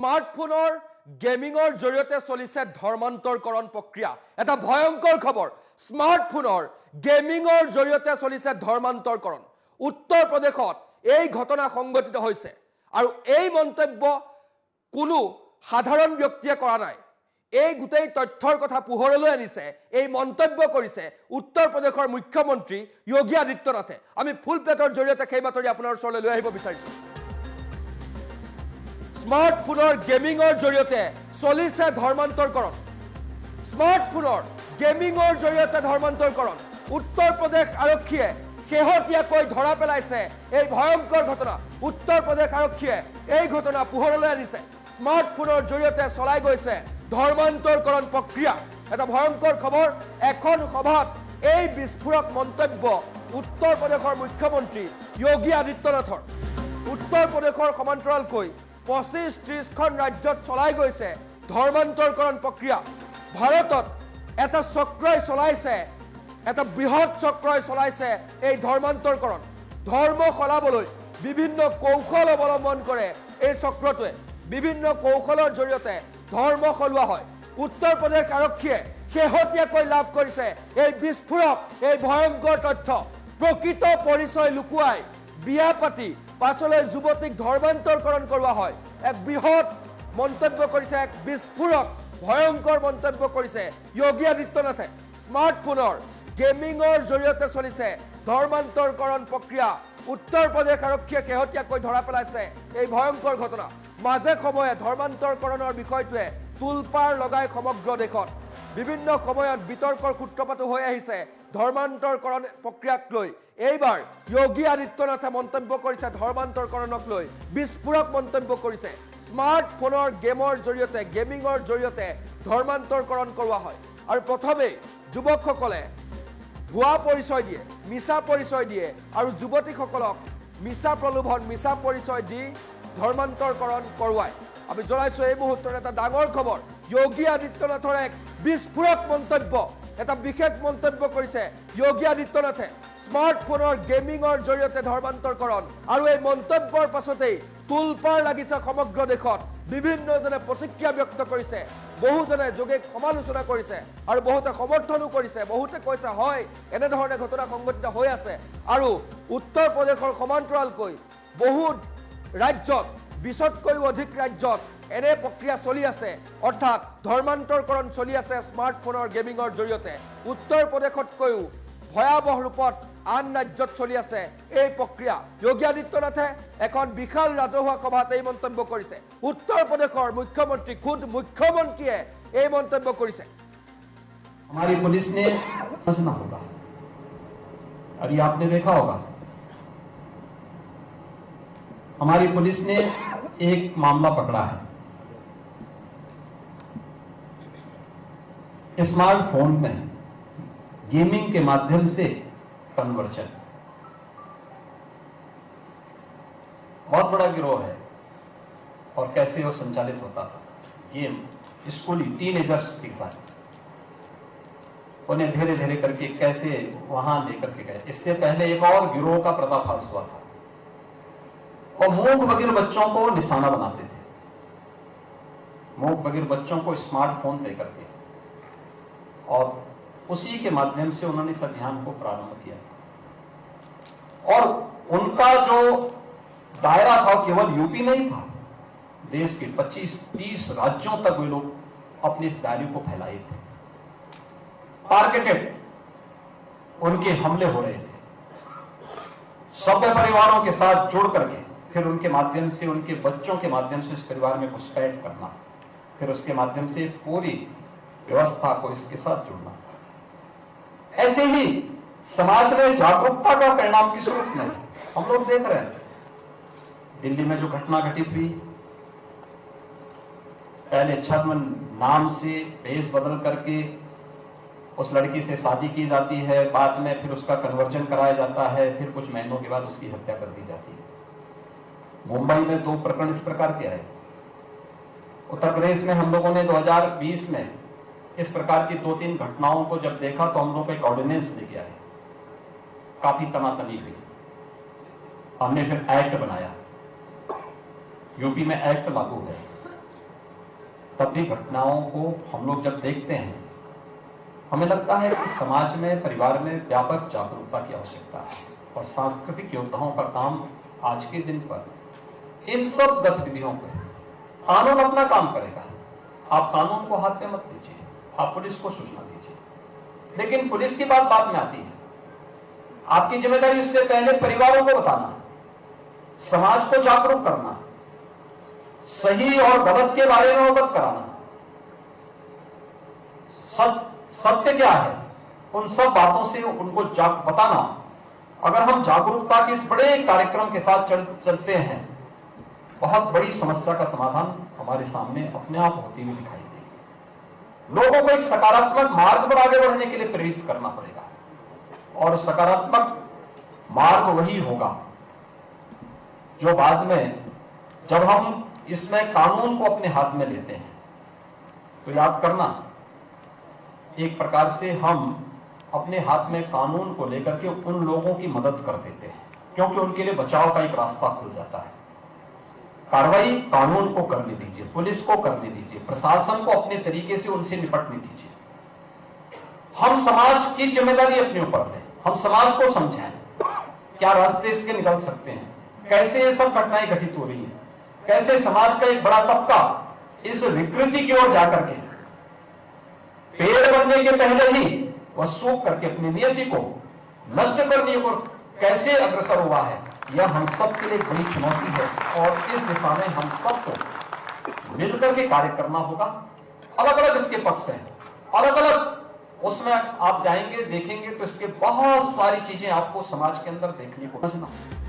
স্মার্টফোনের গেমিংৰ জৰিয়তে চলিছে ধৰ্মান্তৰকৰণ প্ৰক্ৰিয়া। এটা ভয়ংকৰ খবৰ, স্মাৰ্টফোনৰ গেমিংৰ জৰিয়তে চলিছে ধৰ্মান্তৰকৰণ। উত্তৰ প্ৰদেশত এই ঘটনা সংঘটিত হৈছে আৰু এই মন্তব্য কোনো সাধাৰণ ব্যক্তিয়ে কৰা নাই। এই গোটেই তথ্যৰ কথা পোহৰলৈ আনিছে, এই মন্তব্য কৰিছে উত্তৰ প্ৰদেশৰ মুখ্যমন্ত্ৰী যোগী আদিত্যনাথে। আমি ফুল প্লেটৰ জৰিয়তে সেই বাতৰি আপোনাৰ ওচৰলৈ লৈ আহিব বিচাৰিছোঁ। স্মাৰ্টফোনৰ গেমিংৰ জৰিয়তে চলিছে ধৰ্মান্তৰকৰণ। স্মাৰ্টফোনৰ গেমিংৰ জৰিয়তে ধৰ্মান্তৰকৰণ। উত্তৰ প্ৰদেশ আৰক্ষীয়ে শেহতীয়াকৈ ধৰা পেলাইছে এই ভয়ংকৰ ঘটনা। উত্তৰ প্ৰদেশ আৰক্ষীয়ে এই ঘটনা পোহৰলৈ আনিছে। স্মাৰ্টফোনৰ জৰিয়তে চলাই গৈছে ধৰ্মান্তৰকৰণ প্ৰক্ৰিয়া। এটা ভয়ংকৰ খবৰ। এখন সভাত এই বিস্ফোৰক মন্তব্য উত্তৰ প্ৰদেশৰ মুখ্যমন্ত্ৰী যোগী আদিত্যনাথৰ। উত্তৰ প্ৰদেশৰ সমান্তৰালকৈ 25-30খন ৰাজ্যত চলাই গৈছে ধৰ্মান্তৰকৰণ প্ৰক্ৰিয়া। ভাৰতত এটা চক্ৰই চলাইছে, এটা বৃহৎ চক্ৰই চলাইছে এই ধৰ্মান্তৰকৰণ। ধৰ্ম সলাবলৈ বিভিন্ন কৌশল অৱলম্বন কৰে এই চক্ৰটোৱে। বিভিন্ন কৌশলৰ জৰিয়তে ধৰ্ম সলোৱা হয়। উত্তৰ প্ৰদেশ আৰক্ষীয়ে শেহতীয়াকৈ লাভ কৰিছে এই বিস্ফোৰক, এই ভয়ংকৰ তথ্য। প্ৰকৃত পৰিচয় লুকুৱাই বিয়া পাতি পাছলৈ যুৱতীক ধৰ্মান্তৰকৰণ কৰোৱা হয়। এক বৃহৎ মন্তব্য কৰিছে, এক বিস্ফোৰক ভয়ংকৰ মন্তব্য কৰিছে যোগী আদিত্যনাথে। স্মাৰ্টফোনৰ গেমিংৰ জৰিয়তে চলিছে ধৰ্মান্তৰকৰণ প্ৰক্ৰিয়া। উত্তৰ প্ৰদেশ আৰক্ষীয়ে শেহতীয়াকৈ ধৰা পেলাইছে এই ভয়ংকৰ ঘটনা। মাজে সময়ে ধৰ্মান্তৰকৰণৰ বিষয়টোৱে তুলপাৰ লগাই সমগ্ৰ দেশত। বিভিন্ন সময়ত বিতৰ্কৰ সূত্ৰপাতো হৈ আহিছে ধৰ্মান্তৰকৰণ প্ৰক্ৰিয়াক লৈ। এইবাৰ যোগী আদিত্যনাথে মন্তব্য কৰিছে ধৰ্মান্তৰকৰণক লৈ, বিস্ফোৰক মন্তব্য কৰিছে। স্মাৰ্টফোনৰ গেমৰ জৰিয়তে, গেমিংৰ জৰিয়তে ধৰ্মান্তৰকৰণ কৰোৱা হয়। আৰু প্ৰথমেই যুৱকসকলে ভুৱা পৰিচয় দিয়ে, মিছা পৰিচয় দিয়ে আৰু যুৱতীসকলক মিছা প্ৰলোভন, মিছা পৰিচয় দি ধৰ্মান্তৰকৰণ কৰোৱায়। আমি জনাইছোঁ এই মুহূৰ্তত এটা ডাঙৰ খবৰ। যোগী আদিত্যনাথৰ এক বিস্ফোৰক মন্তব্য, এটা বিশেষ মন্তব্য কৰিছে যোগী আদিত্যনাথে। স্মাৰ্টফোনৰ গেমিংৰ জৰিয়তে ধৰ্মান্তৰকৰণ আৰু এই মন্তব্যৰ পাছতেই তুলপাৰ লাগিছে সমগ্ৰ দেশত। বিভিন্নজনে প্ৰতিক্ৰিয়া ব্যক্ত কৰিছে, বহুজনে যোগীক সমালোচনা কৰিছে আৰু বহুতে সমৰ্থনো কৰিছে। বহুতে কৈছে হয়, এনেধৰণে ঘটনা সংঘটিত হৈ আছে। আৰু উত্তৰ প্ৰদেশৰ সমান্তৰালকৈ বহু ৰাজ্যত, 20তকৈও অধিক ৰাজ্যত এনে প্ৰক্ৰিয়া চলি আছে, অৰ্থাৎ ধৰ্মান্তৰকৰণ চলি আছে স্মাৰ্টফোনৰ গেমিংৰ জৰিয়তে। উত্তৰ প্ৰদেশতকৈও ভয়াৱহ ৰূপত আন ৰাজ্যত চলি আছে এই প্ৰক্ৰিয়া। যোগী আদিত্যনাথে এখন বিশাল ৰাজহুৱা সভাত এই মন্তব্য কৰিছে। উত্তৰ প্ৰদেশৰ মুখ্যমন্ত্ৰী, খুদ মুখ্যমন্ত্ৰীয়ে এই মন্তব্য কৰিছে। हमारी पुलिस ने समझना होगा, अभी आपने देखा होगा हमारी पुलिस ने एक मामला पकड़ा है स्मार्टफोन में गेमिंग के माध्यम से कन्वर्जन। बहुत बड़ा गिरोह है और कैसे वो संचालित होता था। गेम स्कूली टीनेजर्स की बात, उन्हें धीरे धीरे करके कैसे वहां लेकर के गए। इससे पहले एक और गिरोह का पर्दाफाश हुआ था और मूक बधिर बच्चों को निशाना बनाते थे। मूक बधिर बच्चों को स्मार्टफोन दे करके और उसी के माध्यम से उन्होंने इस अभियान को प्रारंभ किया। और उनका जो दायरा था केवल यूपी नहीं था, देश के 25-30 राज्यों तक वे लोग अपने इस दायरे को फैलाए थे। टारगेटेड उनके हमले हो रहे थे। सभ्य परिवारों के साथ जुड़ करके फिर उनके माध्यम से, उनके बच्चों के माध्यम से इस परिवार में घुसपैठ करना, फिर उसके माध्यम से पूरी व्यवस्था को इसके साथ जुड़ना। ऐसे ही समाज में जागरूकता का परिणाम किस रूप में हम लोग देख रहे हैं। दिल्ली में जो घटना घटित हुई, पहले छद्म नाम से भेष बदल करके उस लड़की से शादी की जाती है, बाद में फिर उसका कन्वर्जन कराया जाता है, फिर कुछ महीनों के बाद उसकी हत्या कर दी जाती है। मुंबई में 2 प्रकरण इस प्रकार के आए। उत्तर प्रदेश में हम लोगों ने 2020 में इस प्रकार की 2-3 घटनाओं को जब देखा तो हम लोग एक ऑर्डिनेंस लेके आए। काफी तनातनी हुई, हमने फिर एक्ट बनाया। यूपी में एक्ट लागू है तब भी घटनाओं को हम लोग जब देखते हैं, हमें लगता है कि समाज में, परिवार में व्यापक जागरूकता की आवश्यकता है और सांस्कृतिक योद्धाओं का काम आज के दिन पर इन सब गतिविधियों पर कानून अपना काम करेगा। आप कानून को हाथ में मत लीजिए, आप पुलिस को सूचना दीजिए, लेकिन पुलिस की बात में आती है। आपकी जिम्मेदारी इससे पहले परिवारों को बताना, समाज को जागरूक करना, सही और गलत के बारे में अवगत कराना, सत्य क्या है, उन सब बातों से उनको बताना। अगर हम जागरूकता के इस बड़े कार्यक्रम के साथ चलते हैं, बहुत बड़ी समस्या का समाधान हमारे सामने अपने आप होती हुई दिखाई देगी। लोगों को एक सकारात्मक मार्ग पर आगे बढ़ने के लिए प्रेरित करना पड़ेगा, और सकारात्मक मार्ग वही होगा जो बाद में जब हम इसमें कानून को अपने हाथ में लेते हैं, तो याद करना, एक प्रकार से हम अपने हाथ में कानून को लेकर के उन लोगों की मदद कर देते हैं, क्योंकि उनके लिए बचाव का एक रास्ता खुल जाता है। कार्रवाई कानून को करने दीजिए, पुलिस को करने दीजिए, प्रशासन को अपने तरीके से उनसे निपटने दीजिए। हम समाज की जिम्मेदारी अपने ऊपर लें, हम समाज को समझाएं क्या रास्ते इसके निकल सकते हैं, कैसे ये सब घटनाएं घटित हो रही हैं, कैसे समाज का एक बड़ा तबका इस विकृति की ओर जाकर के पेड़ बनने के पहले ही वह सूख करके अपनी नियति को नष्ट करने की ओर कैसे अग्रसर हुआ है, यह हम सब के लिए बड़ी चुनौती है। और इस दिशा में हम सबको मिलकर के कार्य करना होगा। अलग अलग इसके पक्ष हैं, अलग अलग उसमें आप जाएंगे, देखेंगे तो इसके बहुत सारी चीजें आपको समाज के अंदर देखने को मिलेंगी।